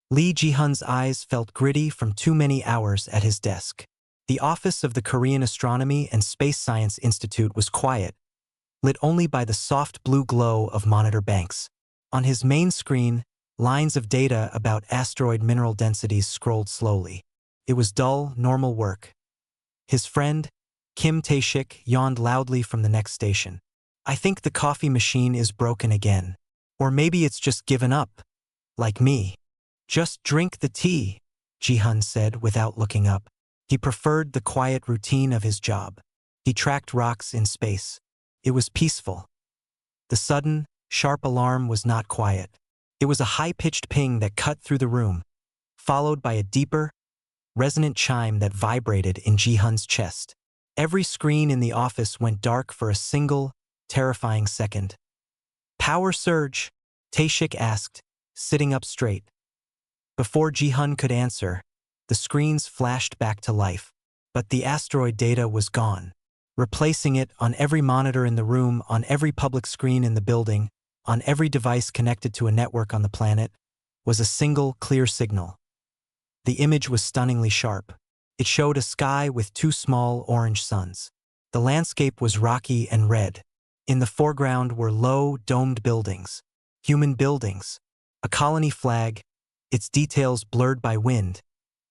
Lee Ji-hun's eyes felt gritty from too many hours at his desk. The office of the Korean Astronomy and Space Science Institute was quiet, lit only by the soft blue glow of monitor banks. On his main screen, lines of data about asteroid mineral densities scrolled slowly. It was dull, normal work. His friend, Kim Tae-shik, yawned loudly from the next station. "I think the coffee machine is broken again. Or maybe it's just given up. Like me." "Just drink the tea," Ji-hun said without looking up. He preferred the quiet routine of his job. He tracked rocks in space. It was peaceful. The sudden, sharp alarm was not quiet. It was a high-pitched ping that cut through the room, followed by a deeper, resonant chime that vibrated in Ji-hun's chest. Every screen in the office went dark for a single, terrifying second. "Power surge?" Tae-shik asked, sitting up straight. Before Ji-hun could answer, the screens flashed back to life, but the asteroid data was gone. Replacing it on every monitor in the room, on every public screen in the building, on every device connected to a network on the planet, was a single, clear signal. The image was stunningly sharp. It showed a sky with two small orange suns. The landscape was rocky and red. In the foreground were low, domed buildings. Human buildings. A colony flag, its details blurred by wind,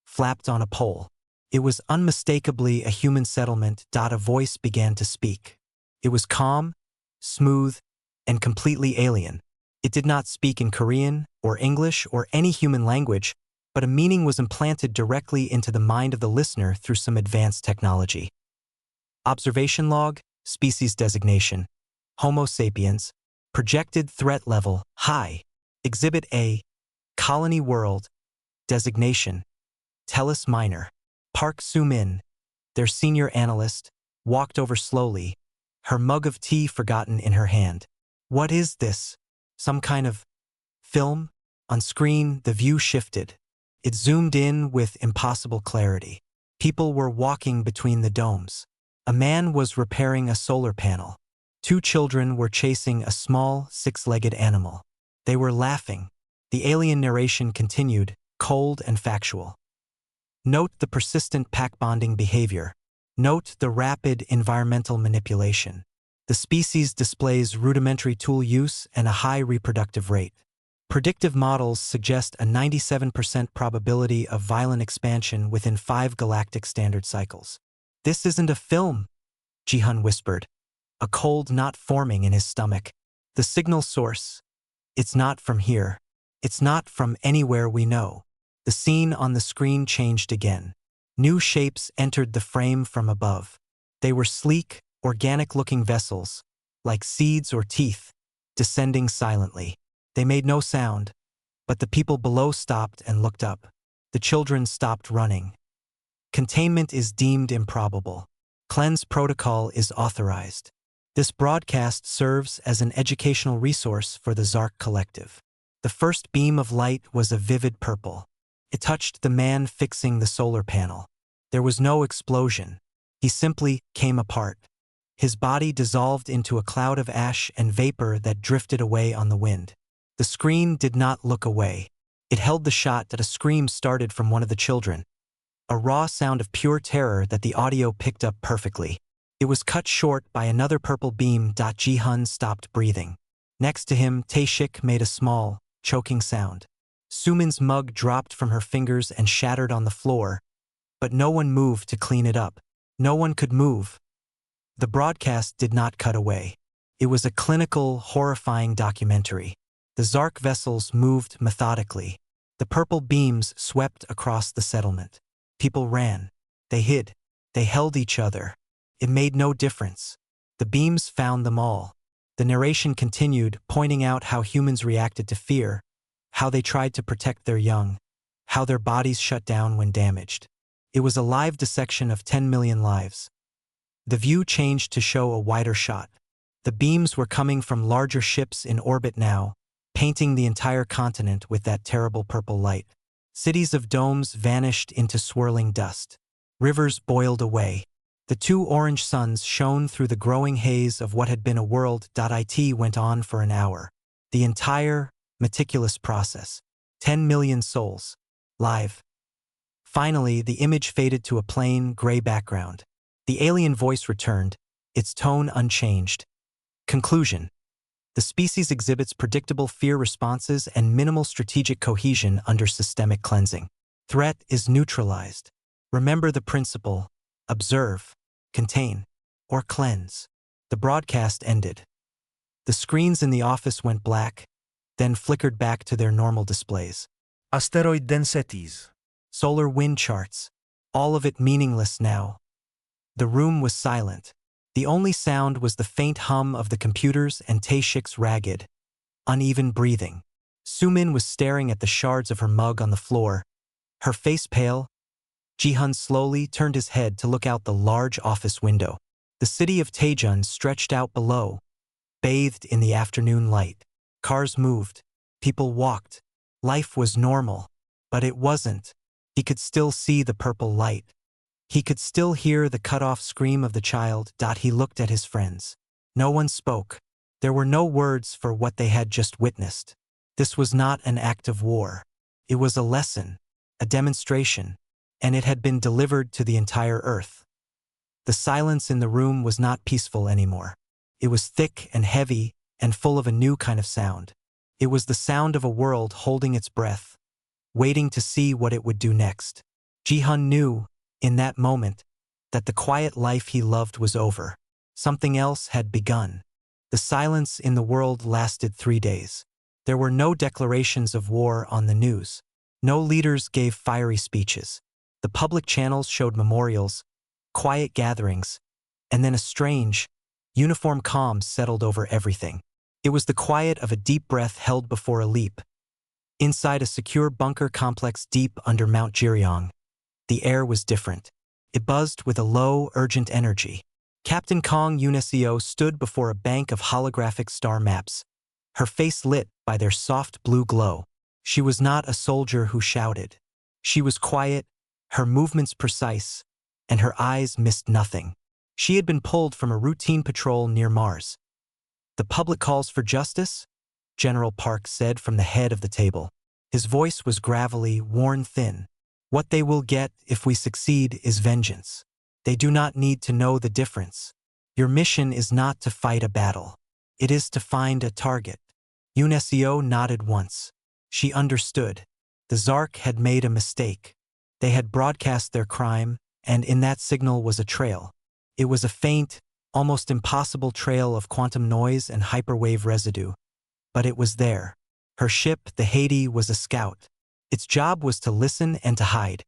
flapped on a pole. It was unmistakably a human settlement. A voice began to speak. It was calm, smooth, and completely alien. It did not speak in Korean or English or any human language, but a meaning was implanted directly into the mind of the listener through some advanced technology. Observation log, species designation, Homo sapiens, projected threat level, high. Exhibit A, colony world, designation, Tellus Minor. Park Soo-min, their senior analyst, walked over slowly, her mug of tea forgotten in her hand. "What is this? Some kind of film?" On screen, the view shifted. It zoomed in with impossible clarity. People were walking between the domes. A man was repairing a solar panel. Two children were chasing a small, six-legged animal. They were laughing. The alien narration continued, cold and factual. "Note the persistent pack-bonding behavior. Note the rapid environmental manipulation. The species displays rudimentary tool use and a high reproductive rate. Predictive models suggest a 97% probability of violent expansion within 5 galactic standard cycles." "This isn't a film," Ji-hun whispered, a cold knot forming in his stomach. "The signal source. It's not from here. It's not from anywhere we know." The scene on the screen changed again. New shapes entered the frame from above. They were sleek, organic-looking vessels, like seeds or teeth, descending silently. They made no sound, but the people below stopped and looked up. The children stopped running. Containment is deemed improbable. Cleanse protocol is authorized. This broadcast serves as an educational resource for the Zark Collective. The first beam of light was a vivid purple. It touched the man fixing the solar panel. There was no explosion. He simply came apart. His body dissolved into a cloud of ash and vapor that drifted away on the wind. The screen did not look away. It held the shot that a scream started from one of the children. A raw sound of pure terror that the audio picked up perfectly. It was cut short by another purple beam. Ji-hun stopped breathing. Next to him, Tae-shik made a small, choking sound. Soo-min's mug dropped from her fingers and shattered on the floor, but no one moved to clean it up. No one could move. The broadcast did not cut away. It was a clinical, horrifying documentary. The Zark vessels moved methodically. The purple beams swept across the settlement. People ran. They hid. They held each other. It made no difference. The beams found them all. The narration continued, pointing out how humans reacted to fear, how they tried to protect their young, how their bodies shut down when damaged. It was a live dissection of 10 million lives. The view changed to show a wider shot. The beams were coming from larger ships in orbit now, painting the entire continent with that terrible purple light. Cities of domes vanished into swirling dust. Rivers boiled away. The two orange suns shone through the growing haze of what had been a world. It went on for an hour. The entire, meticulous process. 10 million souls. Live. Finally, the image faded to a plain, gray background. The alien voice returned, its tone unchanged. Conclusion. The species exhibits predictable fear responses and minimal strategic cohesion under systemic cleansing. Threat is neutralized. Remember the principle: observe, contain, or cleanse. The broadcast ended. The screens in the office went black, then flickered back to their normal displays. Asteroid densities. Solar wind charts. All of it meaningless now. The room was silent. The only sound was the faint hum of the computers and Taeshik's ragged, uneven breathing. Sumin was staring at the shards of her mug on the floor, her face pale. Jihan slowly turned his head to look out the large office window. The city of Taejun stretched out below, bathed in the afternoon light. Cars moved. People walked. Life was normal. But it wasn't. He could still see the purple light. He could still hear the cut-off scream of the child. He looked at his friends. No one spoke. There were no words for what they had just witnessed. This was not an act of war. It was a lesson, a demonstration, and it had been delivered to the entire Earth. The silence in the room was not peaceful anymore. It was thick and heavy and full of a new kind of sound. It was the sound of a world holding its breath, waiting to see what it would do next. Jihan knew, in that moment, that the quiet life he loved was over. Something else had begun. The silence in the world lasted 3 days. There were no declarations of war on the news. No leaders gave fiery speeches. The public channels showed memorials, quiet gatherings, and then a strange, uniform calm settled over everything. It was the quiet of a deep breath held before a leap. Inside a secure bunker complex deep under Mount Jiryong, the air was different. It buzzed with a low, urgent energy. Captain Kong Unesio stood before a bank of holographic star maps, her face lit by their soft blue glow. She was not a soldier who shouted. She was quiet, her movements precise, and her eyes missed nothing. She had been pulled from a routine patrol near Mars. "The public calls for justice?" General Park said from the head of the table. His voice was gravelly, worn thin. "What they will get if we succeed is vengeance. They do not need to know the difference. Your mission is not to fight a battle. It is to find a target." Unesio nodded once. She understood. The Zark had made a mistake. They had broadcast their crime, and in that signal was a trail. It was a faint, almost impossible trail of quantum noise and hyperwave residue. But it was there. Her ship, the Haiti, was a scout. Its job was to listen and to hide.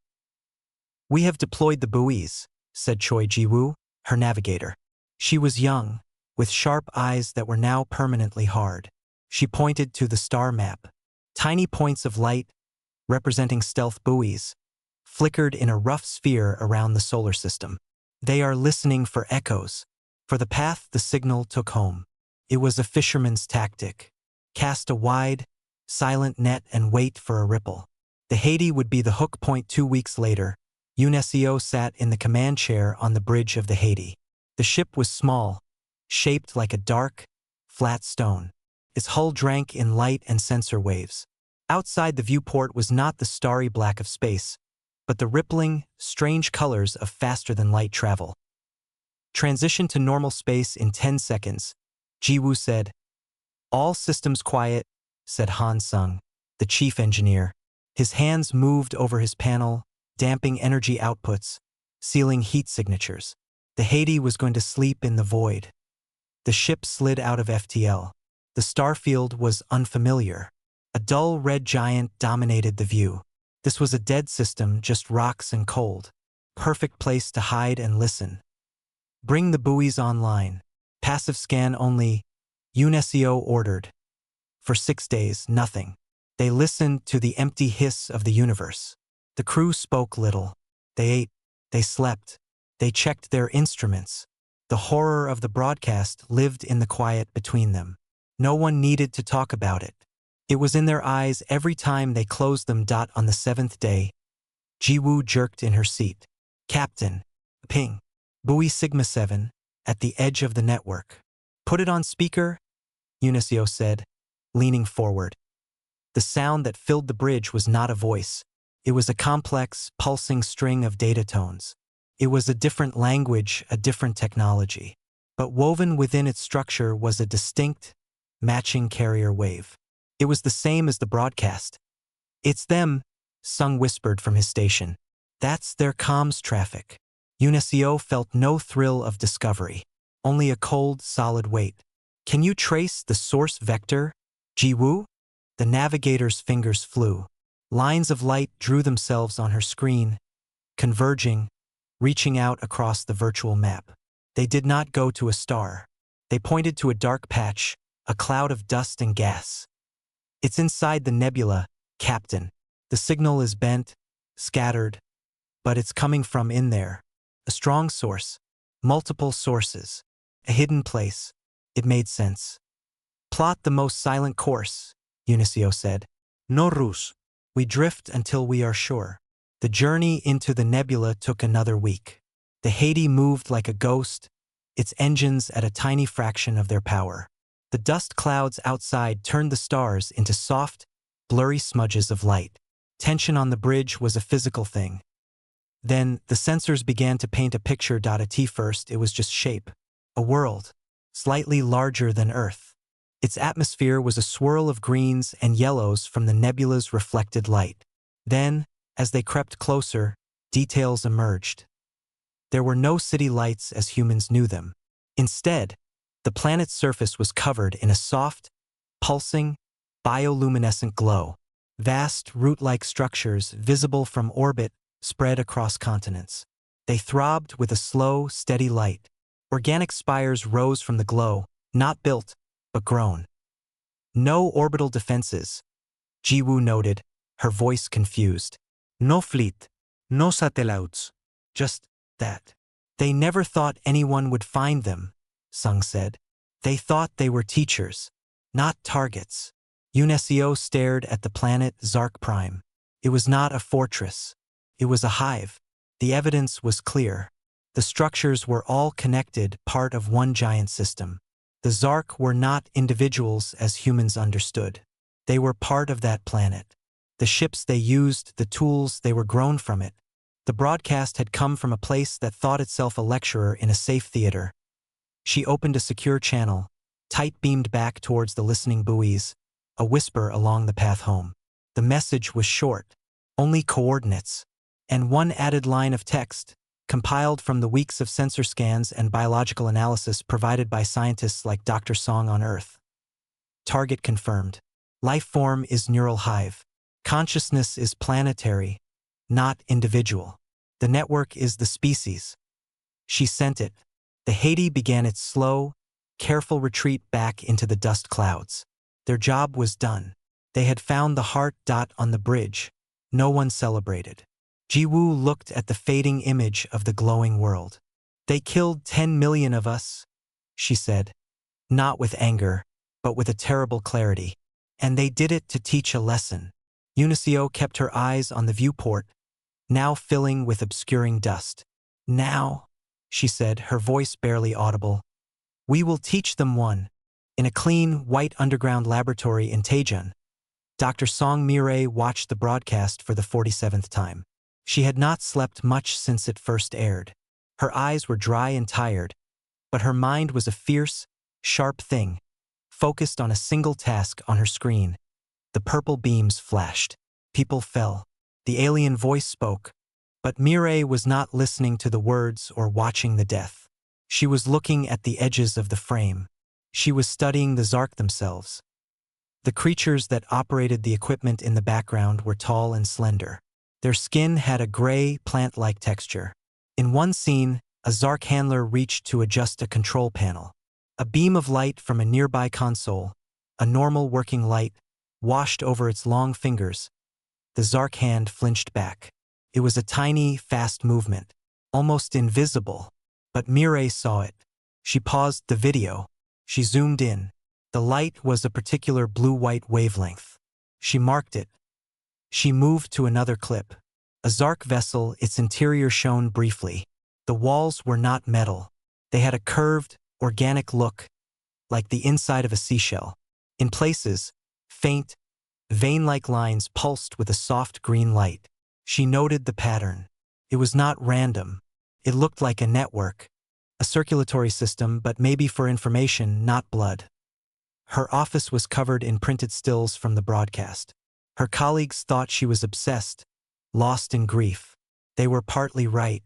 "We have deployed the buoys," said Choi Ji-woo, her navigator. She was young, with sharp eyes that were now permanently hard. She pointed to the star map. Tiny points of light, representing stealth buoys, flickered in a rough sphere around the solar system. "They are listening for echoes, for the path the signal took home." It was a fisherman's tactic. Cast a wide, silent net and wait for a ripple. The Haiti would be the hook point. 2 weeks later, Unesio sat in the command chair on the bridge of the Haiti. The ship was small, shaped like a dark, flat stone. Its hull drank in light and sensor waves. Outside the viewport was not the starry black of space, but the rippling, strange colors of faster-than-light travel. "Transition to normal space in 10 seconds, Ji-woo said. "All systems quiet," said Han Sung, the chief engineer. His hands moved over his panel, damping energy outputs, sealing heat signatures. The Haiti was going to sleep in the void. The ship slid out of FTL. The starfield was unfamiliar. A dull red giant dominated the view. This was a dead system, just rocks and cold. Perfect place to hide and listen. "Bring the buoys online. Passive scan only," Unesio ordered. For 6 days, nothing. They listened to the empty hiss of the universe. The crew spoke little. They ate. They slept. They checked their instruments. The horror of the broadcast lived in the quiet between them. No one needed to talk about it. It was in their eyes every time they closed them. On the 7th day, Ji-woo jerked in her seat. "Captain." Ping. "Buoy Sigma 7, at the edge of the network." "Put it on speaker," Unesio said, leaning forward. The sound that filled the bridge was not a voice. It was a complex, pulsing string of data tones. It was a different language, a different technology. But woven within its structure was a distinct, matching carrier wave. It was the same as the broadcast. "It's them," Sung whispered from his station. "That's their comms traffic." Unicio felt no thrill of discovery, only a cold, solid weight. "Can you trace the source vector, Jiwoo?" The navigator's fingers flew. Lines of light drew themselves on her screen, converging, reaching out across the virtual map. They did not go to a star. They pointed to a dark patch, a cloud of dust and gas. "It's inside the nebula, Captain. The signal is bent, scattered, but it's coming from in there. A strong source, multiple sources, a hidden place." It made sense. "Plot the most silent course," Unicio said. "No ruse. We drift until we are sure." The journey into the nebula took another week. The Haiti moved like a ghost, its engines at a tiny fraction of their power. The dust clouds outside turned the stars into soft, blurry smudges of light. Tension on the bridge was a physical thing. Then, the sensors began to paint a picture. At first, it was just shape. A world, slightly larger than Earth. Its atmosphere was a swirl of greens and yellows from the nebula's reflected light. Then, as they crept closer, details emerged. There were no city lights as humans knew them. Instead, the planet's surface was covered in a soft, pulsing, bioluminescent glow. Vast, root-like structures, visible from orbit, spread across continents. They throbbed with a slow, steady light. Organic spires rose from the glow, not built, but grown. "No orbital defenses," Jiwoo noted, her voice confused. "No fleet, no satellites. Just that." "They never thought anyone would find them," Sung said. "They thought they were teachers, not targets." Unicio stared at the planet Zark Prime. It was not a fortress. It was a hive. The evidence was clear. The structures were all connected, part of one giant system. The Zark were not individuals as humans understood. They were part of that planet. The ships they used, the tools, they were grown from it. The broadcast had come from a place that thought itself a lecturer in a safe theater. She opened a secure channel, tight-beamed back towards the listening buoys, a whisper along the path home. The message was short, only coordinates, and one added line of text, compiled from the weeks of sensor scans and biological analysis provided by scientists like Dr. Song on Earth. Target confirmed. Life form is neural hive. Consciousness is planetary, not individual. The network is the species. She sent it. The Haiti began its slow, careful retreat back into the dust clouds. Their job was done. They had found the heart dot on the bridge. No one celebrated. Jiwoo looked at the fading image of the glowing world. "They killed 10 million of us," she said, not with anger, but with a terrible clarity. "And they did it to teach a lesson." Unicio kept her eyes on the viewport, now filling with obscuring dust. "Now," she said, her voice barely audible, "we will teach them one." In a clean, white underground laboratory in Taejun, Dr. Song Mirei watched the broadcast for the 47th time. She had not slept much since it first aired. Her eyes were dry and tired, but her mind was a fierce, sharp thing, focused on a single task on her screen. The purple beams flashed. People fell. The alien voice spoke, but Mirei was not listening to the words or watching the death. She was looking at the edges of the frame. She was studying the Zark themselves. The creatures that operated the equipment in the background were tall and slender. Their skin had a gray, plant-like texture. In one scene, a Zark handler reached to adjust a control panel. A beam of light from a nearby console, a normal working light, washed over its long fingers. The Zark hand flinched back. It was a tiny, fast movement, almost invisible, but Mirei saw it. She paused the video. She zoomed in. The light was a particular blue-white wavelength. She marked it. She moved to another clip. A Zark vessel, its interior shown briefly. The walls were not metal. They had a curved, organic look, like the inside of a seashell. In places, faint, Vein-like lines pulsed with a soft green light. She noted the pattern. It was not random. It looked like a network, a circulatory system, but maybe for information, not blood. Her office was covered in printed stills from the broadcast. Her colleagues thought she was obsessed, lost in grief. They were partly right,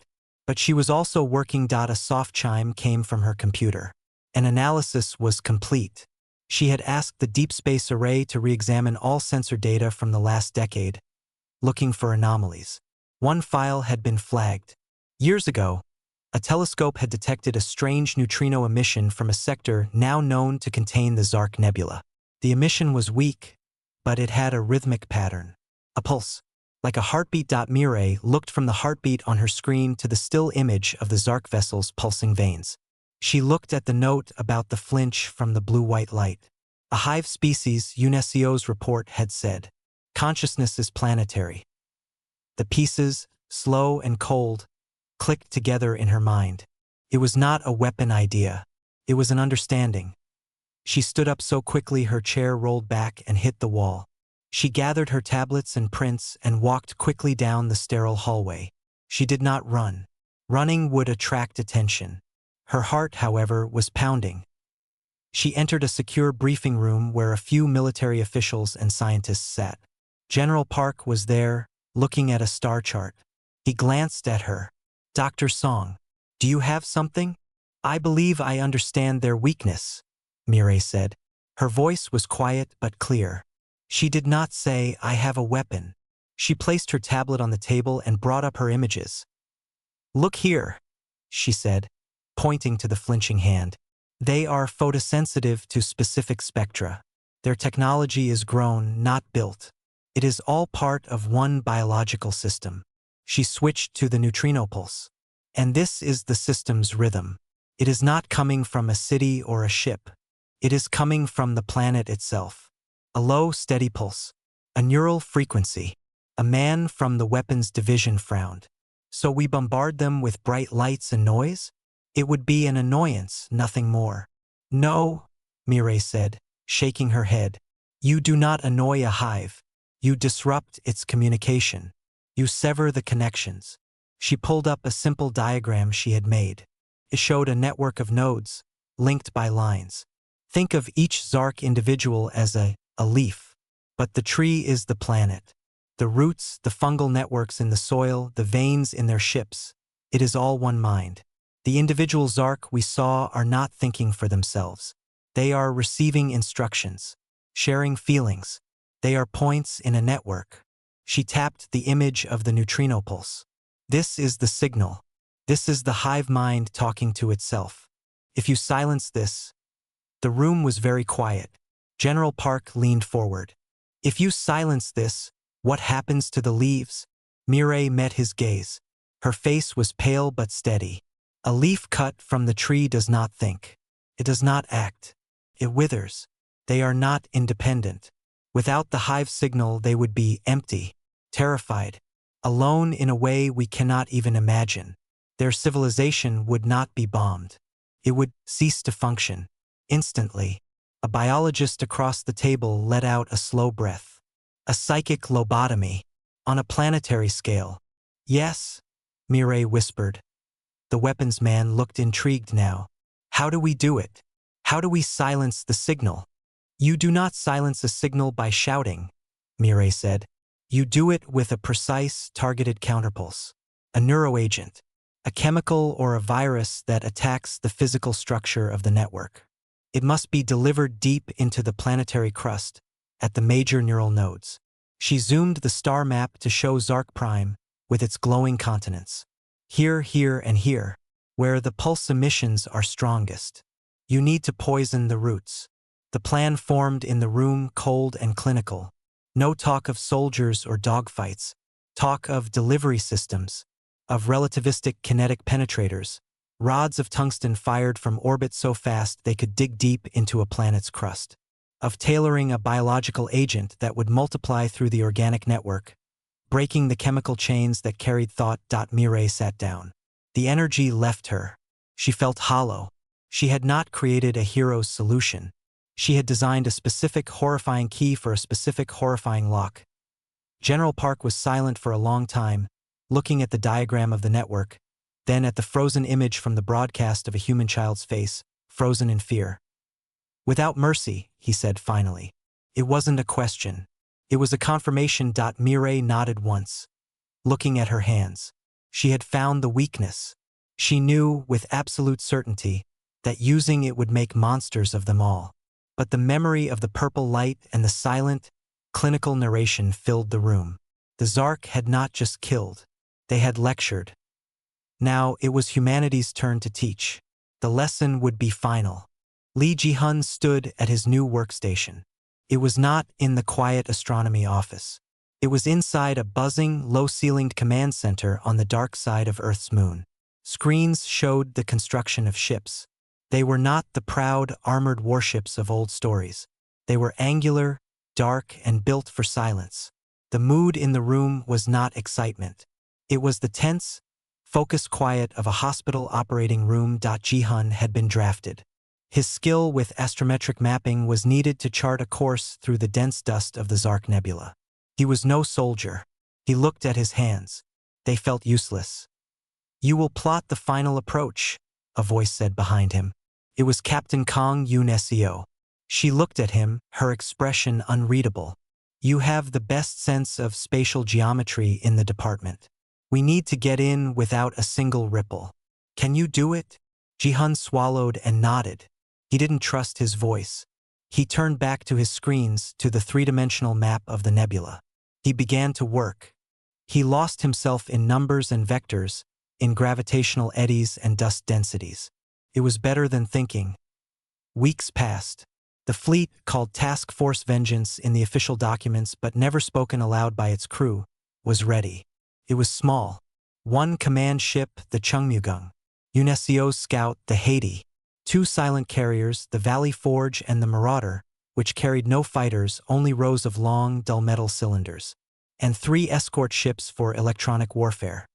but she was also working. A soft chime came from her computer. An analysis was complete. She had asked the Deep Space Array to re-examine all sensor data from the last decade, looking for anomalies. One file had been flagged. Years ago, a telescope had detected a strange neutrino emission from a sector now known to contain the Zark Nebula. The emission was weak, but it had a rhythmic pattern. A pulse, like a heartbeat. Mireille looked from the heartbeat on her screen to the still image of the Zark vessel's pulsing veins. She looked at the note about the flinch from the blue-white light. A hive species, UNESCO's report had said. Consciousness is planetary. The pieces, slow and cold, clicked together in her mind. It was not a weapon idea. It was an understanding. She stood up so quickly her chair rolled back and hit the wall. She gathered her tablets and prints and walked quickly down the sterile hallway. She did not run. Running would attract attention. Her heart, however, was pounding. She entered a secure briefing room where a few military officials and scientists sat. General Park was there, looking at a star chart. He glanced at her. Dr. Song, do you have something? I believe I understand their weakness, Mireille said. Her voice was quiet but clear. She did not say, I have a weapon. She placed her tablet on the table and brought up her images. Look here, she said, pointing to the flinching hand. They are photosensitive to specific spectra. Their technology is grown, not built. It is all part of one biological system. She switched to the neutrino pulse. And this is the system's rhythm. It is not coming from a city or a ship. It is coming from the planet itself. A low, steady pulse. A neural frequency. A man from the weapons division frowned. So we bombard them with bright lights and noise? It would be an annoyance, nothing more. No, Mireille said, shaking her head. You do not annoy a hive. You disrupt its communication. You sever the connections. She pulled up a simple diagram she had made. It showed a network of nodes, linked by lines. Think of each Zark individual as a leaf. But the tree is the planet. The roots, the fungal networks in the soil, the veins in their ships. It is all one mind. The individual Zark we saw are not thinking for themselves. They are receiving instructions, sharing feelings. They are points in a network. She tapped the image of the neutrino pulse. This is the signal. This is the hive mind talking to itself. If you silence this... The room was very quiet. General Park leaned forward. If you silence this, what happens to the leaves? Mireille met his gaze. Her face was pale but steady. A leaf cut from the tree does not think. It does not act. It withers. They are not independent. Without the hive signal, they would be empty, terrified, alone in a way we cannot even imagine. Their civilization would not be bombed. It would cease to function. Instantly, a biologist across the table let out a slow breath. A psychic lobotomy, on a planetary scale. Yes, Mireille whispered. The weapons man looked intrigued now. How do we do it? How do we silence the signal? You do not silence a signal by shouting, Mireille said. You do it with a precise, targeted counterpulse. A neuroagent. A chemical or a virus that attacks the physical structure of the network. It must be delivered deep into the planetary crust, at the major neural nodes. She zoomed the star map to show Zark Prime, with its glowing continents. Here, here, and here, where the pulse emissions are strongest. You need to poison the roots. The plan formed in the room, cold and clinical. No talk of soldiers or dogfights. Talk of delivery systems, of relativistic kinetic penetrators, rods of tungsten fired from orbit so fast they could dig deep into a planet's crust, of tailoring a biological agent that would multiply through the organic network, breaking the chemical chains that carried thought. Mireille sat down. The energy left her. She felt hollow. She had not created a hero's solution. She had designed a specific horrifying key for a specific horrifying lock. General Park was silent for a long time, looking at the diagram of the network, then at the frozen image from the broadcast of a human child's face, frozen in fear. "Without mercy," he said finally. It wasn't a question. It was a confirmation. Mireille nodded once, looking at her hands. She had found the weakness. She knew, with absolute certainty, that using it would make monsters of them all. But the memory of the purple light and the silent, clinical narration filled the room. The Zark had not just killed. They had lectured. Now it was humanity's turn to teach. The lesson would be final. Li Jihun stood at his new workstation. It was not in the quiet astronomy office. It was inside a buzzing, low-ceilinged command center on the dark side of Earth's moon. Screens showed the construction of ships. They were not the proud, armored warships of old stories. They were angular, dark, and built for silence. The mood in the room was not excitement. It was the tense, focused quiet of a hospital operating room. Jihun had been drafted. His skill with astrometric mapping was needed to chart a course through the dense dust of the Zark Nebula. He was no soldier. He looked at his hands. They felt useless. "You will plot the final approach," a voice said behind him. It was Captain Kong Yunesio. She looked at him, her expression unreadable. "You have the best sense of spatial geometry in the department. We need to get in without a single ripple. Can you do it?" Jihun swallowed and nodded. He didn't trust his voice. He turned back to his screens, to the three-dimensional map of the nebula. He began to work. He lost himself in numbers and vectors, in gravitational eddies and dust densities. It was better than thinking. Weeks passed. The fleet, called Task Force Vengeance in the official documents but never spoken aloud by its crew, was ready. It was small. One command ship, the Chungmugung. Yunesio's scout, the Haiti. Two silent carriers, the Valley Forge and the Marauder, which carried no fighters, only rows of long, dull metal cylinders. And three escort ships for electronic warfare.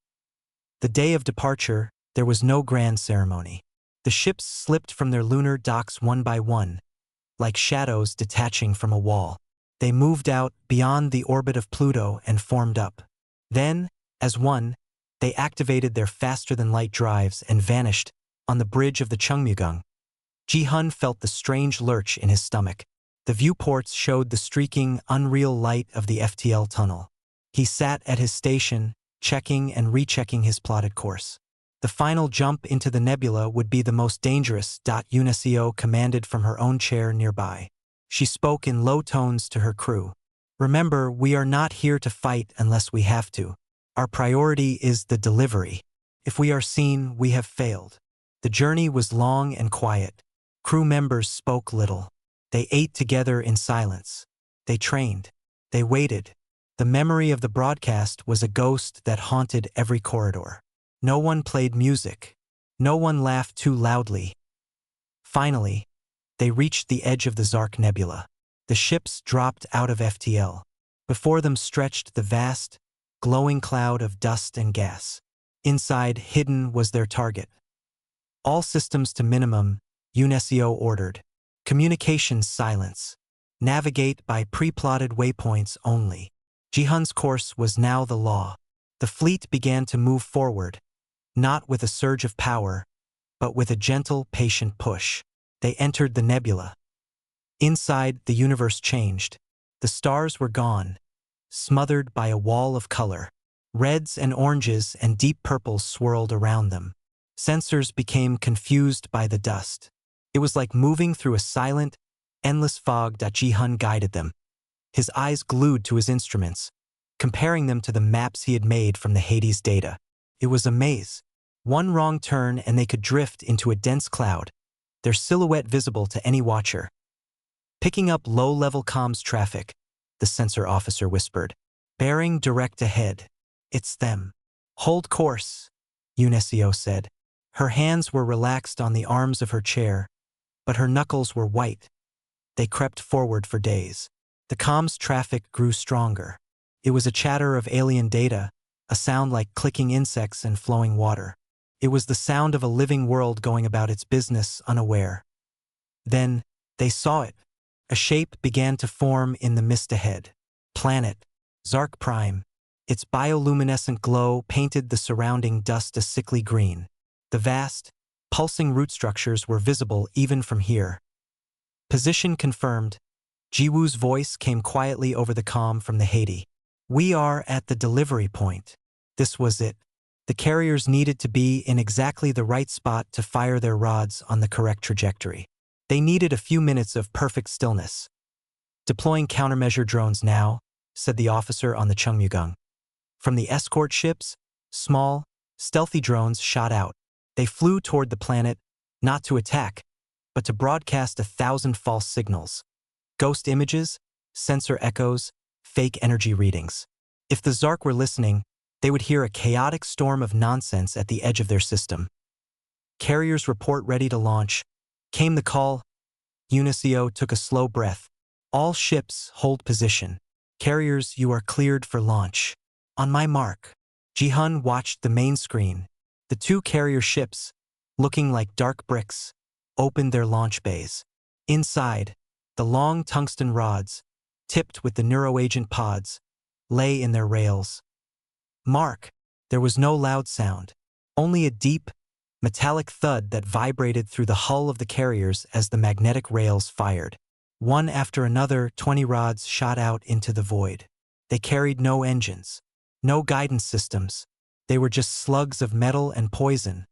The day of departure, there was no grand ceremony. The ships slipped from their lunar docks one by one, like shadows detaching from a wall. They moved out beyond the orbit of Pluto and formed up. Then, as one, they activated their faster-than-light drives and vanished on the bridge of the Chungmugung. Jihun felt the strange lurch in his stomach. The viewports showed the streaking, unreal light of the FTL tunnel. He sat at his station, checking and rechecking his plotted course. The final jump into the nebula would be the most dangerous. Yunesio commanded from her own chair nearby. She spoke in low tones to her crew. "Remember, we are not here to fight unless we have to. Our priority is the delivery. If we are seen, we have failed." The journey was long and quiet. Crew members spoke little. They ate together in silence. They trained. They waited. The memory of the broadcast was a ghost that haunted every corridor. No one played music. No one laughed too loudly. Finally, they reached the edge of the Zark Nebula. The ships dropped out of FTL. Before them stretched the vast, glowing cloud of dust and gas. Inside, hidden, was their target. "All systems to minimum," Yunesio ordered. "Communications silence. Navigate by pre-plotted waypoints only." Jihun's course was now the law. The fleet began to move forward, not with a surge of power, but with a gentle, patient push. They entered the nebula. Inside, the universe changed. The stars were gone, smothered by a wall of color. Reds and oranges and deep purples swirled around them. Sensors became confused by the dust. It was like moving through a silent, endless fog. Jihun guided them, his eyes glued to his instruments, comparing them to the maps he had made from the Hades data. It was a maze. One wrong turn and they could drift into a dense cloud, their silhouette visible to any watcher. "Picking up low-level comms traffic," the sensor officer whispered. "Bearing direct ahead. It's them." "Hold course," Yunesio said. Her hands were relaxed on the arms of her chair, but her knuckles were white. They crept forward for days. The comms traffic grew stronger. It was a chatter of alien data, a sound like clicking insects and flowing water. It was the sound of a living world going about its business unaware. Then, they saw it, A shape began to form in the mist ahead. Planet, Zark Prime. Its bioluminescent glow painted the surrounding dust a sickly green. The vast, pulsing root structures were visible even from here. Position confirmed. Jiwoo's voice came quietly over the comm from the Haiti. We are at the delivery point. This was it. The carriers needed to be in exactly the right spot to fire their rods on the correct trajectory. They needed a few minutes of perfect stillness. Deploying countermeasure drones now, said the officer on the Chungmyung. From the escort ships, small, stealthy drones shot out. They flew toward the planet, not to attack, but to broadcast 1,000 false signals. Ghost images, sensor echoes, fake energy readings. If the Zark were listening, they would hear a chaotic storm of nonsense at the edge of their system. Carriers report ready to launch. Came the call. Unisio took a slow breath. All ships hold position. Carriers, you are cleared for launch. On my mark. Ji-hun watched the main screen. The two carrier ships, looking like dark bricks, opened their launch bays. Inside, the long tungsten rods, tipped with the neuroagent pods, lay in their rails. Mark. There was no loud sound, only a deep, metallic thud that vibrated through the hull of the carriers as the magnetic rails fired. One after another, 20 rods shot out into the void. They carried no engines, no guidance systems. They were just slugs of metal and poison,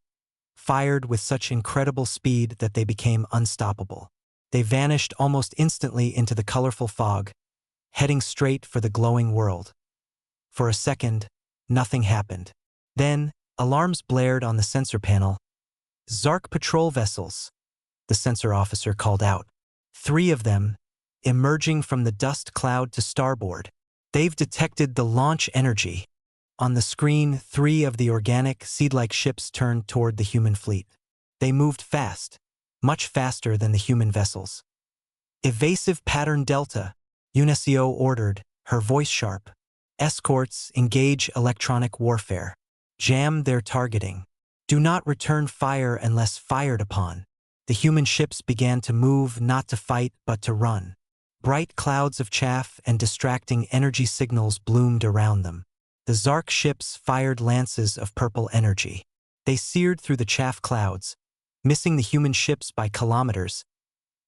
fired with such incredible speed that they became unstoppable. They vanished almost instantly into the colorful fog, heading straight for the glowing world. For a second, nothing happened. Then, alarms blared on the sensor panel. Zark patrol vessels, the sensor officer called out. 3 of them, emerging from the dust cloud to starboard. They've detected the launch energy. On the screen, 3 of the organic, seed-like ships turned toward the human fleet. They moved fast, much faster than the human vessels. Evasive pattern Delta, Unisio ordered, her voice sharp. Escorts, engage electronic warfare. Jam their targeting. Do not return fire unless fired upon. The human ships began to move not to fight but to run. Bright clouds of chaff and distracting energy signals bloomed around them. The Zark ships fired lances of purple energy. They seared through the chaff clouds, missing the human ships by kilometers.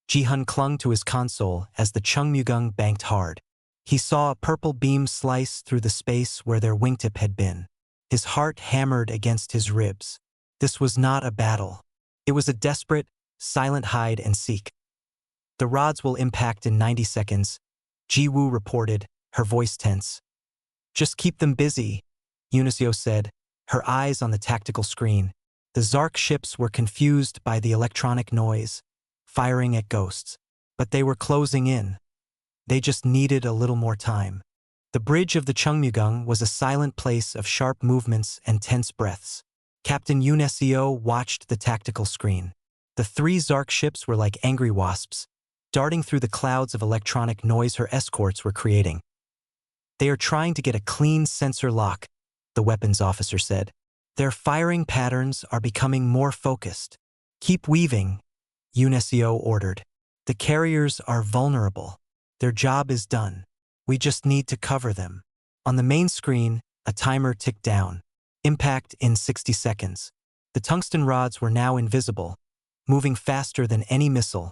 Ji-hun clung to his console as the Chungmyung banked hard. He saw a purple beam slice through the space where their wingtip had been. His heart hammered against his ribs. This was not a battle. It was a desperate, silent hide and seek. The rods will impact in 90 seconds, Ji-woo reported, her voice tense. Just keep them busy, Unisio said, her eyes on the tactical screen. The Zark ships were confused by the electronic noise, firing at ghosts. But they were closing in. They just needed a little more time. The bridge of the Chungmyung was a silent place of sharp movements and tense breaths. Captain Unisio watched the tactical screen. The 3 Zark ships were like angry wasps, darting through the clouds of electronic noise her escorts were creating. They are trying to get a clean sensor lock, the weapons officer said. Their firing patterns are becoming more focused. Keep weaving, Unisio ordered. The carriers are vulnerable. Their job is done. We just need to cover them. On the main screen, a timer ticked down. Impact in 60 seconds. The tungsten rods were now invisible, moving faster than any missile.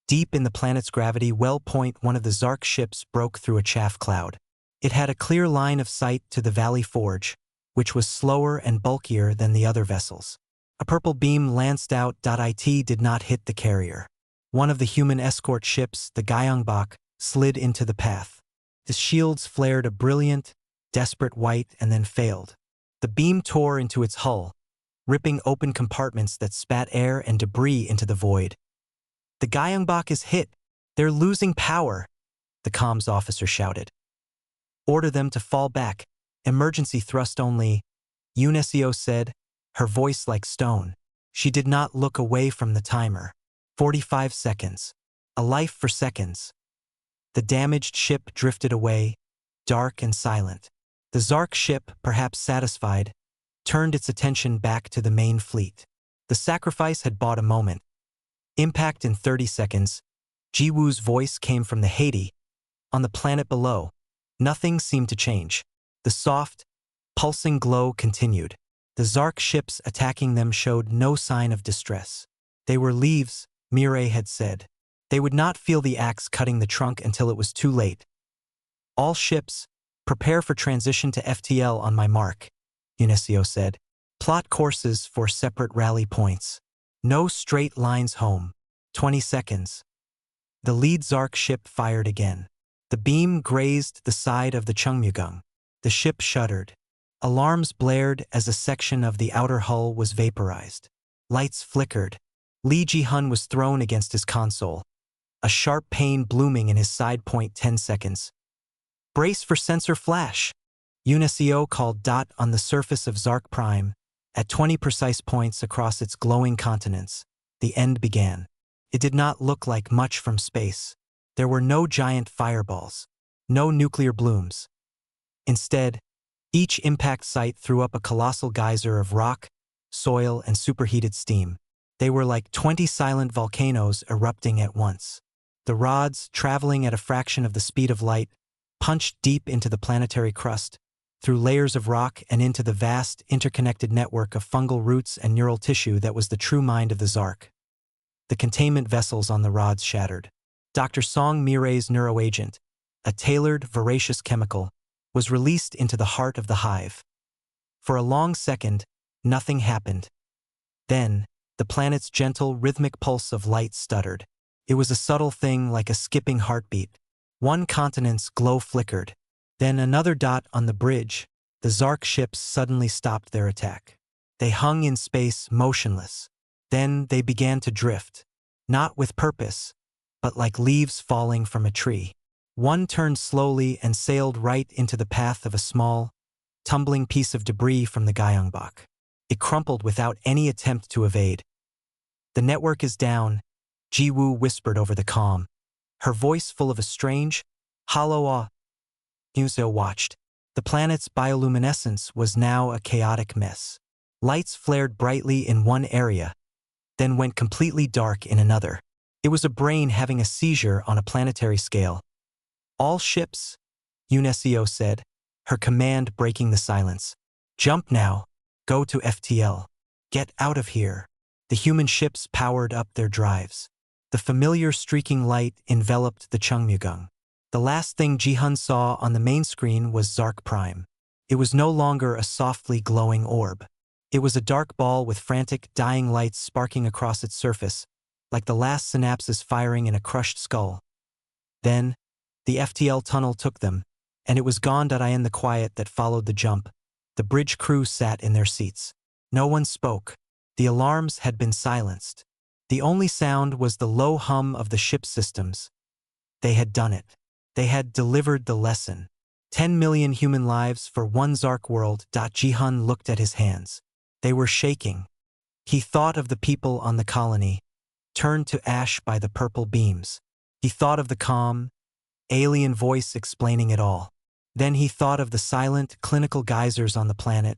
Deep in the planet's gravity well point, one of the Zark ships broke through a chaff cloud. It had a clear line of sight to the Valley Forge, which was slower and bulkier than the other vessels. A purple beam lanced out. It did not hit the carrier. One of the human escort ships, the Gyeongbok, slid into the path. The shields flared a brilliant, desperate white and then failed. The beam tore into its hull, ripping open compartments that spat air and debris into the void. The Gyeongbok is hit. They're losing power, the comms officer shouted. Order them to fall back. Emergency thrust only, Unisio said, her voice like stone. She did not look away from the timer. 45 seconds. A life for seconds. The damaged ship drifted away, dark and silent. The Zark ship, perhaps satisfied, turned its attention back to the main fleet. The sacrifice had bought a moment. Impact in 30 seconds, Jiwoo's voice came from the Haiti. On the planet below, nothing seemed to change. The soft, pulsing glow continued. The Zark ships attacking them showed no sign of distress. They were leaves, Mireille had said. They would not feel the axe cutting the trunk until it was too late. All ships, prepare for transition to FTL on my mark, Unisio said. Plot courses for separate rally points. No straight lines home. 20 seconds. The lead Zark ship fired again. The beam grazed the side of the Chungmyugung. The ship shuddered. Alarms blared as a section of the outer hull was vaporized. Lights flickered. Li Jihun was thrown against his console. A sharp pain blooming in his side point 10 seconds. Brace for sensor flash. Unisio called dot on the surface of Zark Prime. At 20 precise points across its glowing continents, the end began. It did not look like much from space. There were no giant fireballs, no nuclear blooms. Instead, each impact site threw up a colossal geyser of rock, soil, and superheated steam. They were like 20 silent volcanoes erupting at once. The rods, traveling at a fraction of the speed of light, punched deep into the planetary crust, through layers of rock and into the vast, interconnected network of fungal roots and neural tissue that was the true mind of the Zark. The containment vessels on the rods shattered. Dr. Song Mireille's neuroagent, a tailored, voracious chemical, was released into the heart of the hive. For a long second, nothing happened. Then, the planet's gentle, rhythmic pulse of light stuttered. It was a subtle thing like a skipping heartbeat. One continent's glow flickered. Then another dot on the bridge. The Zark ships suddenly stopped their attack. They hung in space, motionless. Then they began to drift. Not with purpose, but like leaves falling from a tree. One turned slowly and sailed right into the path of a small, tumbling piece of debris from the Gyeongbok. It crumpled without any attempt to evade. The network is down, Jiwoo whispered over the comm, her voice full of a strange, hollow awe. Unisio watched. The planet's bioluminescence was now a chaotic mess. Lights flared brightly in one area, then went completely dark in another. It was a brain having a seizure on a planetary scale. All ships, Unisio said, her command breaking the silence. Jump now. Go to FTL. Get out of here. The human ships powered up their drives. The familiar streaking light enveloped the Chungmyugung. The last thing Jihun saw on the main screen was Zark Prime. It was no longer a softly glowing orb. It was a dark ball with frantic, dying lights sparking across its surface, like the last synapses firing in a crushed skull. Then, the FTL tunnel took them, and it was gone. In the quiet that followed the jump, the bridge crew sat in their seats. No one spoke. The alarms had been silenced. The only sound was the low hum of the ship's systems. They had done it. They had delivered the lesson. 10 million human lives for one Zark world. Jihun looked at his hands. They were shaking. He thought of the people on the colony, turned to ash by the purple beams. He thought of the calm, alien voice explaining it all. Then he thought of the silent, clinical geysers on the planet,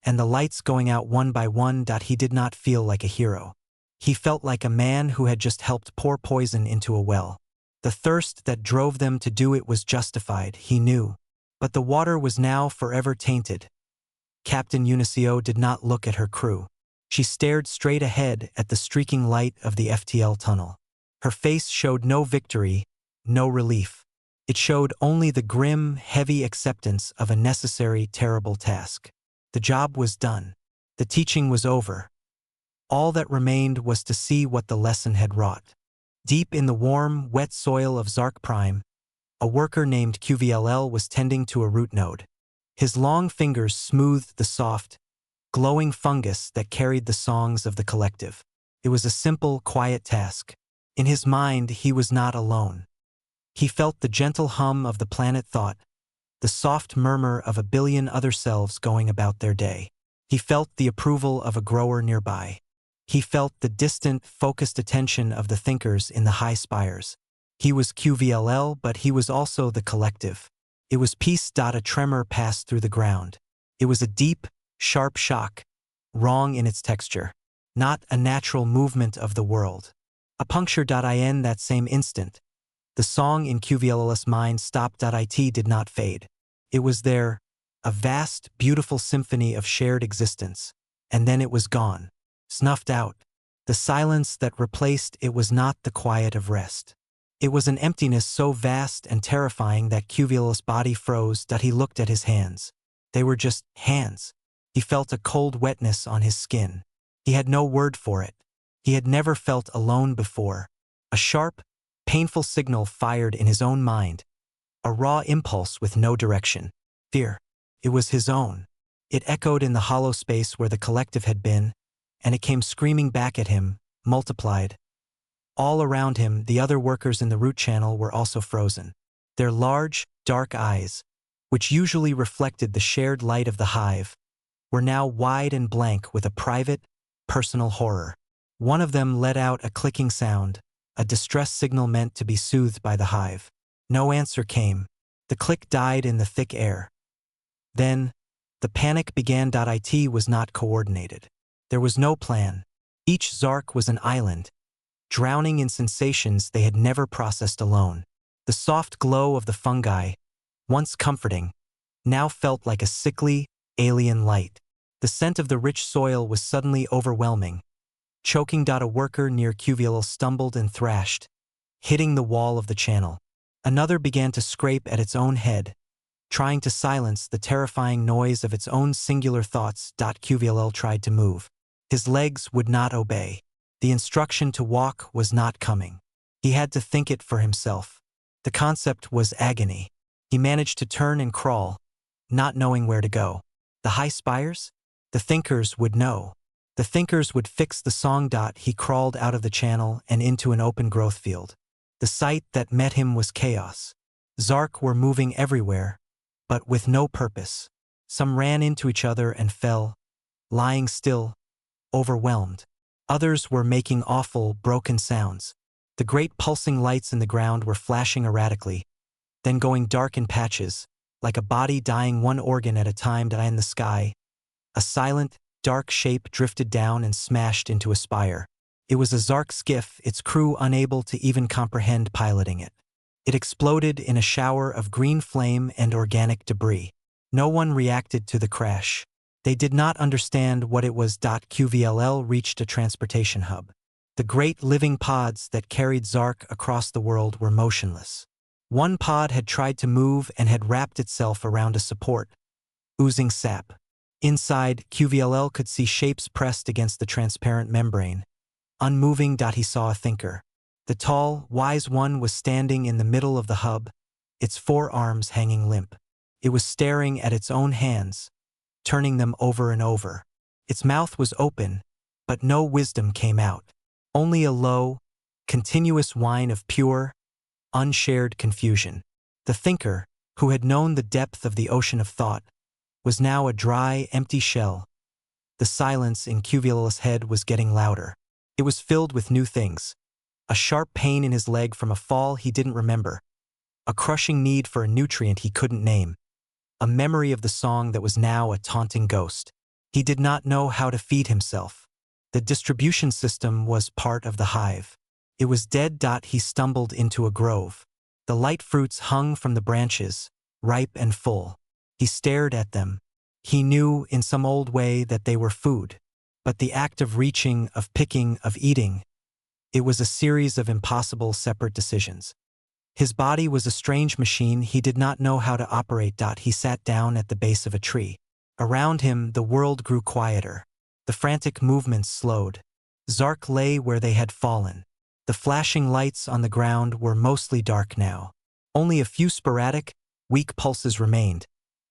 and the lights going out one by one. He did not feel like a hero. He felt like a man who had just helped pour poison into a well. The thirst that drove them to do it was justified, he knew. But the water was now forever tainted. Captain Unisio did not look at her crew. She stared straight ahead at the streaking light of the FTL tunnel. Her face showed no victory, no relief. It showed only the grim, heavy acceptance of a necessary, terrible task. The job was done. The teaching was over. All that remained was to see what the lesson had wrought. Deep in the warm, wet soil of Zark Prime, a worker named QVLL was tending to a root node. His long fingers smoothed the soft, glowing fungus that carried the songs of the collective. It was a simple, quiet task. In his mind, he was not alone. He felt the gentle hum of the planet thought, the soft murmur of a billion other selves going about their day. He felt the approval of a grower nearby. He felt the distant, focused attention of the thinkers in the high spires. He was QVLL, but he was also the collective. It was peace. A tremor passed through the ground. It was a deep, sharp shock, wrong in its texture. Not a natural movement of the world. A puncture.in that same instant. The song in QVLL's mind stop.it did not fade. It was there, a vast, beautiful symphony of shared existence. And then it was gone. Snuffed out. The silence that replaced it was not the quiet of rest. It was an emptiness so vast and terrifying that QVL's body froze. He looked at his hands. They were just hands. He felt a cold wetness on his skin. He had no word for it. He had never felt alone before. A sharp, painful signal fired in his own mind. A raw impulse with no direction. Fear. It was his own. It echoed in the hollow space where the collective had been, and it came screaming back at him, multiplied. All around him, the other workers in the root channel were also frozen. Their large, dark eyes, which usually reflected the shared light of the hive, were now wide and blank with a private, personal horror. One of them let out a clicking sound, a distress signal meant to be soothed by the hive. No answer came. The click died in the thick air. Then, the panic began. It was not coordinated. There was no plan. Each Zark was an island, drowning in sensations they had never processed alone. The soft glow of the fungi, once comforting, now felt like a sickly, alien light. The scent of the rich soil was suddenly overwhelming. Choking. A worker near QVL stumbled and thrashed, hitting the wall of the channel. Another began to scrape at its own head, trying to silence the terrifying noise of its own singular thoughts. QVL tried to move. His legs would not obey. The instruction to walk was not coming. He had to think it for himself. The concept was agony. He managed to turn and crawl, not knowing where to go. The high spires? The thinkers would know. The thinkers would fix the song. He crawled out of the channel and into an open growth field. The sight that met him was chaos. Zark were moving everywhere, but with no purpose. Some ran into each other and fell, lying still, overwhelmed. Others were making awful, broken sounds. The great pulsing lights in the ground were flashing erratically, then going dark in patches, like a body dying one organ at a time. In the sky, a silent, dark shape drifted down and smashed into a spire. It was a Zark skiff, its crew unable to even comprehend piloting it. It exploded in a shower of green flame and organic debris. No one reacted to the crash. They did not understand what it was. QVLL reached a transportation hub. The great living pods that carried Zark across the world were motionless. One pod had tried to move and had wrapped itself around a support, oozing sap. Inside, QVLL could see shapes pressed against the transparent membrane. Unmoving. He saw a thinker. The tall, wise one was standing in the middle of the hub, its forearms hanging limp. It was staring at its own hands, turning them over and over. Its mouth was open, but no wisdom came out. Only a low, continuous whine of pure, unshared confusion. The thinker, who had known the depth of the ocean of thought, was now a dry, empty shell. The silence in QVL's head was getting louder. It was filled with new things. A sharp pain in his leg from a fall he didn't remember. A crushing need for a nutrient he couldn't name. A memory of the song that was now a taunting ghost. He did not know how to feed himself. The distribution system was part of the hive. It was dead. He stumbled into a grove. The light fruits hung from the branches, ripe and full. He stared at them. He knew in some old way that they were food. But the act of reaching, of picking, of eating, it was a series of impossible separate decisions. His body was a strange machine he did not know how to operate. He sat down at the base of a tree. Around him, the world grew quieter. The frantic movements slowed. Zark lay where they had fallen. The flashing lights on the ground were mostly dark now. Only a few sporadic, weak pulses remained.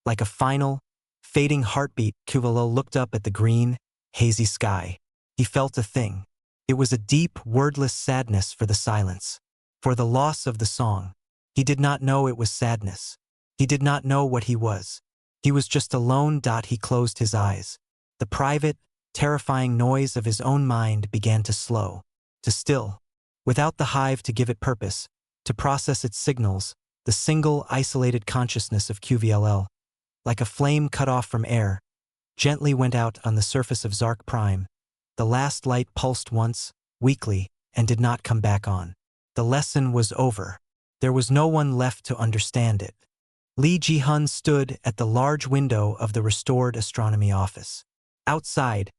Like a final, fading heartbeat, QVL looked up at the green, hazy sky. He felt a thing. It was a deep, wordless sadness for the silence. For the loss of the song. He did not know it was sadness. He did not know what he was. He was just alone. He closed his eyes. The private, terrifying noise of his own mind began to slow, to still. Without the hive to give it purpose, to process its signals, the single, isolated consciousness of QVLL, like a flame cut off from air, gently went out on the surface of Zark Prime. The last light pulsed once, weakly, and did not come back on. The lesson was over. There was no one left to understand it. Lee Ji-hun stood at the large window of the restored astronomy office. Outside,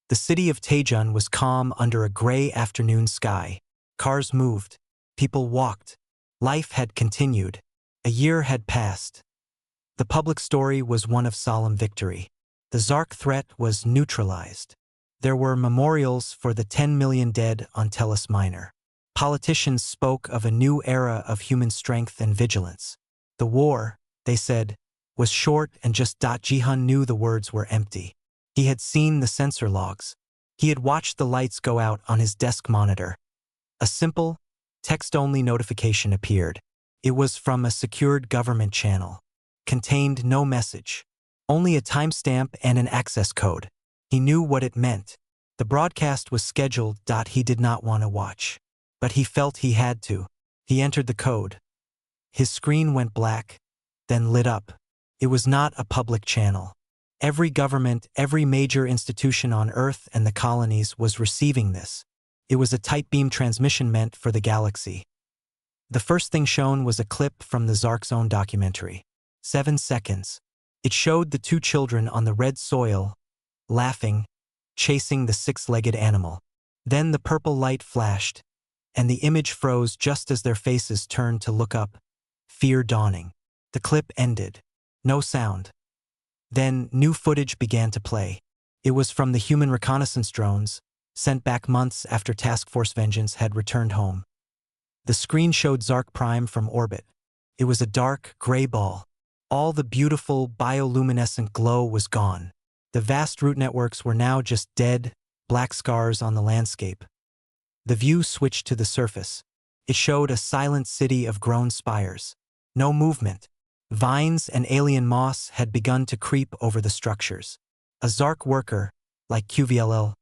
the city of Taejun was calm under a gray afternoon sky. Cars moved. People walked. Life had continued. A year had passed. The public story was one of solemn victory. The Zark threat was neutralized. There were memorials for the 10 million dead on Tellus Minor. Politicians spoke of a new era of human strength and vigilance. The war, they said, was short and just. Ji-hun knew the words were empty. He had seen the sensor logs. He had watched the lights go out on his desk monitor. A simple, text-only notification appeared. It was from a secured government channel. Contained no message. Only a timestamp and an access code. He knew what it meant. The broadcast was scheduled. He did not want to watch. But he felt he had to. He entered the code. His screen went black, then lit up. It was not a public channel. Every government, every major institution on Earth and the colonies was receiving this. It was a tight beam transmission meant for the galaxy. The first thing shown was a clip from the Zark's own documentary. 7 seconds. It showed the two children on the red soil, laughing, chasing the six-legged animal. Then the purple light flashed, and the image froze just as their faces turned to look up, fear dawning. The clip ended. No sound. Then new footage began to play. It was from the human reconnaissance drones, sent back months after Task Force Vengeance had returned home. The screen showed Zark Prime from orbit. It was a dark, gray ball. All the beautiful, bioluminescent glow was gone. The vast root networks were now just dead, black scars on the landscape. The view switched to the surface. It showed a silent city of grown spires. No movement. Vines and alien moss had begun to creep over the structures. A Zark worker, like QVLL,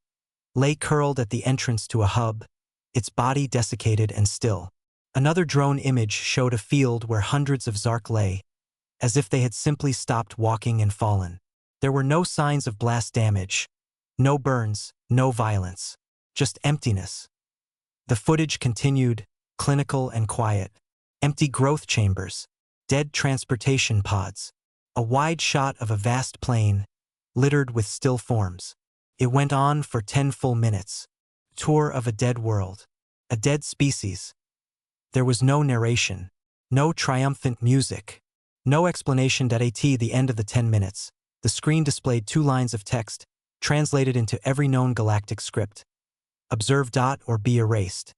lay curled at the entrance to a hub, its body desiccated and still. Another drone image showed a field where hundreds of Zark lay, as if they had simply stopped walking and fallen. There were no signs of blast damage, no burns, no violence, just emptiness. The footage continued, clinical and quiet. Empty growth chambers, dead transportation pods, a wide shot of a vast plain, littered with still forms. It went on for 10 full minutes. Tour of a dead world, a dead species. There was no narration, no triumphant music, no explanation. At the end of the 10 minutes, the screen displayed 2 lines of text, translated into every known galactic script. Observe. Or be erased.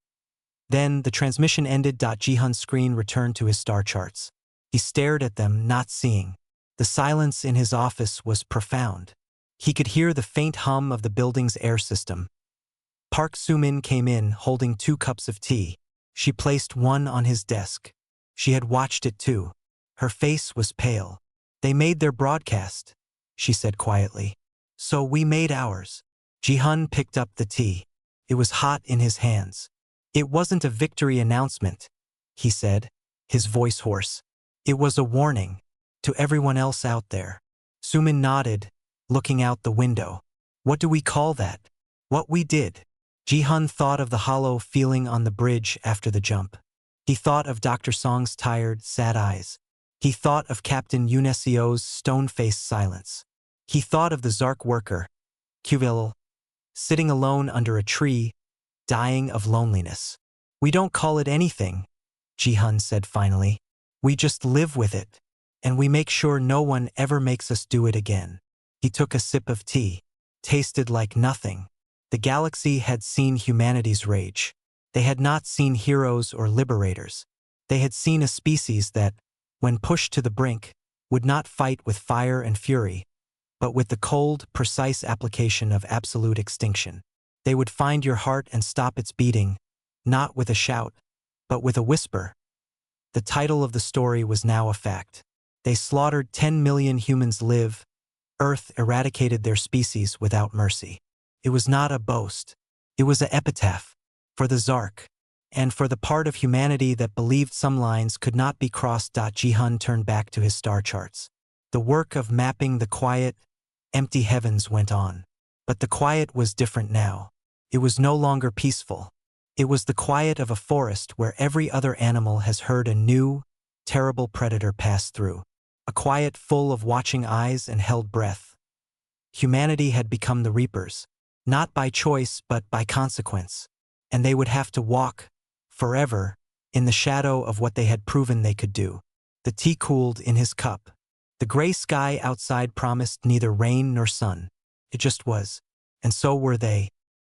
Then the transmission ended. Ji-hun's screen returned to his star charts. He stared at them, not seeing. The silence in his office was profound. He could hear the faint hum of the building's air system. Park Soo-min came in, holding 2 cups of tea. She placed one on his desk. She had watched it too. Her face was pale. They made their broadcast, she said quietly. So we made ours. Ji-hun picked up the tea. It was hot in his hands. It wasn't a victory announcement, he said, his voice hoarse. It was a warning to everyone else out there. Soo-min nodded, looking out the window. What do we call that? What we did. Ji-hun thought of the hollow feeling on the bridge after the jump. He thought of Dr. Song's tired, sad eyes. He thought of Captain Yunesio's stone-faced silence. He thought of the Zark worker, QVL, sitting alone under a tree, dying of loneliness. We don't call it anything, Ji-hun said finally. We just live with it, and we make sure no one ever makes us do it again. He took a sip of tea. Tasted like nothing. The galaxy had seen humanity's rage. They had not seen heroes or liberators. They had seen a species that, when pushed to the brink, would not fight with fire and fury, but with the cold, precise application of absolute extinction. They would find your heart and stop its beating, not with a shout, but with a whisper. The title of the story was now a fact. They slaughtered 10 million humans live. Earth eradicated their species without mercy. It was not a boast. It was an epitaph for the Zark, and for the part of humanity that believed some lines could not be crossed. Ji-hun turned back to his star charts. The work of mapping the quiet, empty heavens went on. But the quiet was different now. It was no longer peaceful. It was the quiet of a forest where every other animal has heard a new, terrible predator pass through. A quiet full of watching eyes and held breath. Humanity had become the reapers, not by choice but by consequence, and they would have to walk, forever, in the shadow of what they had proven they could do. The tea cooled in his cup. The gray sky outside promised neither rain nor sun. It just was. And so were they,